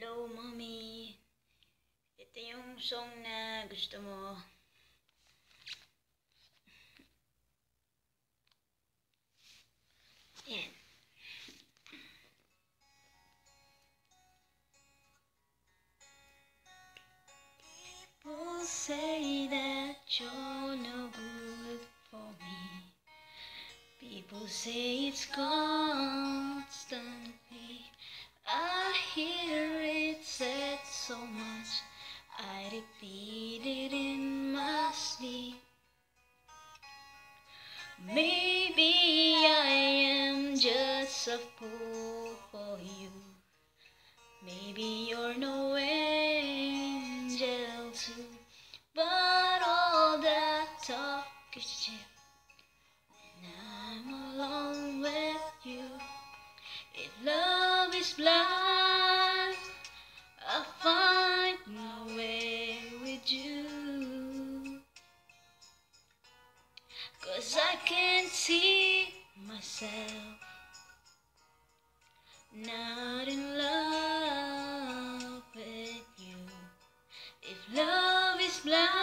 Hello, Mommy. Ito yung song na gusto mo. Yan. People say that you're no good for me. People say it's constantly. I hear it said so much, I repeat it in my sleep. Maybe I am just a fool for you. Maybe you're no angel too. But all that talk is cheap, and I'm alone with you. If love is blind, I'll find my way with you. 'Cause I can't see myself not in love with you. If love is blind,